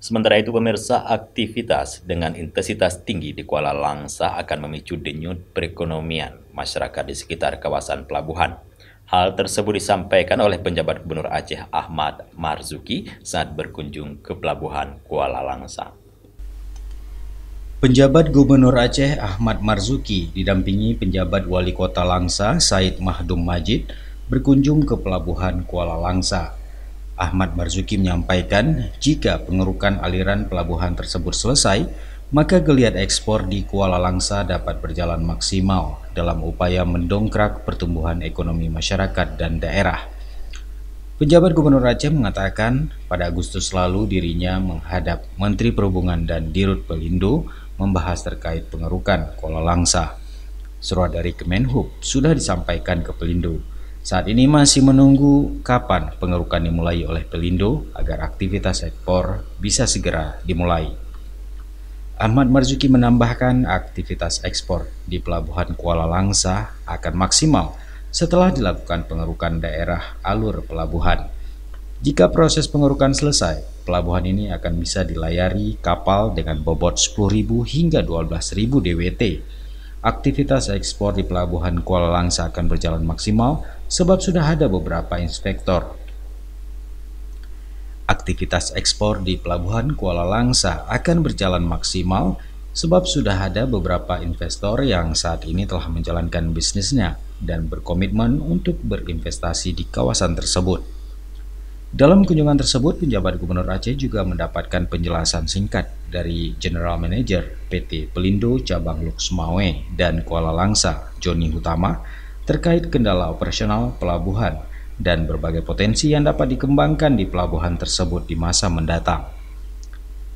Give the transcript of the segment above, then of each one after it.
Sementara itu pemirsa, aktivitas dengan intensitas tinggi di Kuala Langsa akan memicu denyut perekonomian masyarakat di sekitar kawasan pelabuhan. Hal tersebut disampaikan oleh penjabat Gubernur Aceh Ahmad Marzuki saat berkunjung ke pelabuhan Kuala Langsa. Penjabat Gubernur Aceh Ahmad Marzuki didampingi penjabat Wali Kota Langsa Said Mahdum Majid berkunjung ke pelabuhan Kuala Langsa. Ahmad Marzuki menyampaikan jika pengerukan aliran pelabuhan tersebut selesai, maka geliat ekspor di Kuala Langsa dapat berjalan maksimal dalam upaya mendongkrak pertumbuhan ekonomi masyarakat dan daerah. Penjabat Gubernur Aceh mengatakan pada Agustus lalu dirinya menghadap Menteri Perhubungan dan Dirut Pelindo membahas terkait pengerukan Kuala Langsa. Surat dari Kemenhub sudah disampaikan ke Pelindo. Saat ini masih menunggu kapan pengerukan dimulai oleh Pelindo agar aktivitas ekspor bisa segera dimulai. Ahmad Marzuki menambahkan aktivitas ekspor di Pelabuhan Kuala Langsa akan maksimal setelah dilakukan pengerukan daerah alur pelabuhan. Jika proses pengerukan selesai, pelabuhan ini akan bisa dilayari kapal dengan bobot 10.000 hingga 12.000 DWT. Aktivitas ekspor di Pelabuhan Kuala Langsa akan berjalan maksimal sebab sudah ada beberapa inspektor. Aktivitas ekspor di Pelabuhan Kuala Langsa akan berjalan maksimal sebab sudah ada beberapa investor yang saat ini telah menjalankan bisnisnya dan berkomitmen untuk berinvestasi di kawasan tersebut. Dalam kunjungan tersebut, penjabat Gubernur Aceh juga mendapatkan penjelasan singkat dari General Manager PT Pelindo Cabang Luxmawe dan Kuala Langsa, Joni Hutama, terkait kendala operasional pelabuhan dan berbagai potensi yang dapat dikembangkan di pelabuhan tersebut di masa mendatang.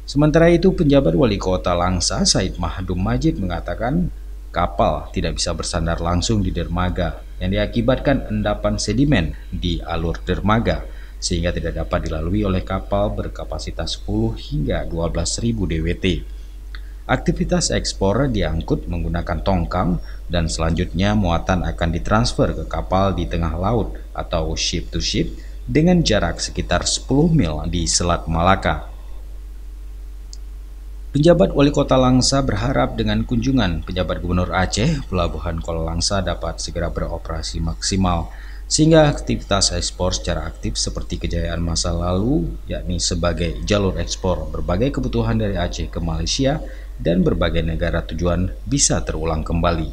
Sementara itu, penjabat Wali Kota Langsa, Said Mahdum Majid, mengatakan kapal tidak bisa bersandar langsung di dermaga yang diakibatkan endapan sedimen di alur dermaga, sehingga tidak dapat dilalui oleh kapal berkapasitas 10 hingga 12.000 DWT. Aktivitas ekspor diangkut menggunakan tongkang dan selanjutnya muatan akan ditransfer ke kapal di tengah laut atau ship to ship dengan jarak sekitar 10 mil di Selat Malaka. Penjabat Wali Kota Langsa berharap dengan kunjungan penjabat Gubernur Aceh, Pelabuhan Kuala Langsa dapat segera beroperasi maksimal, sehingga aktivitas ekspor secara aktif seperti kejayaan masa lalu, yakni sebagai jalur ekspor berbagai kebutuhan dari Aceh ke Malaysia dan berbagai negara tujuan bisa terulang kembali.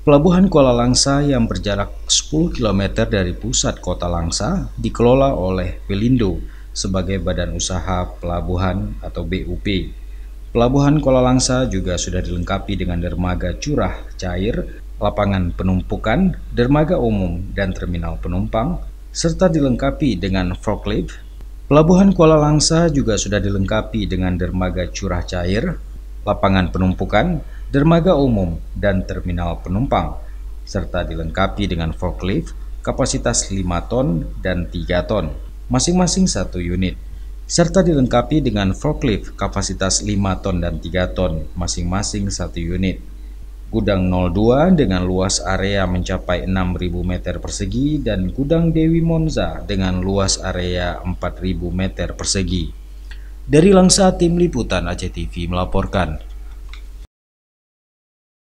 Pelabuhan Kuala Langsa yang berjarak 10 km dari pusat kota Langsa dikelola oleh Pelindo sebagai badan usaha pelabuhan atau BUP. Pelabuhan Kuala Langsa juga sudah dilengkapi dengan dermaga curah cair, lapangan penumpukan, dermaga umum dan terminal penumpang, serta dilengkapi dengan forklift. Pelabuhan Kuala Langsa juga sudah dilengkapi dengan dermaga curah cair, lapangan penumpukan, dermaga umum dan terminal penumpang, serta dilengkapi dengan forklift kapasitas 5 ton dan 3 ton. Masing-masing satu unit, serta dilengkapi dengan forklift kapasitas 5 ton dan 3 ton, masing-masing satu unit. Gudang 02 dengan luas area mencapai 6.000 meter persegi dan Gudang Dewi Monza dengan luas area 4.000 meter persegi. Dari Langsa, Tim Liputan Aceh TV melaporkan.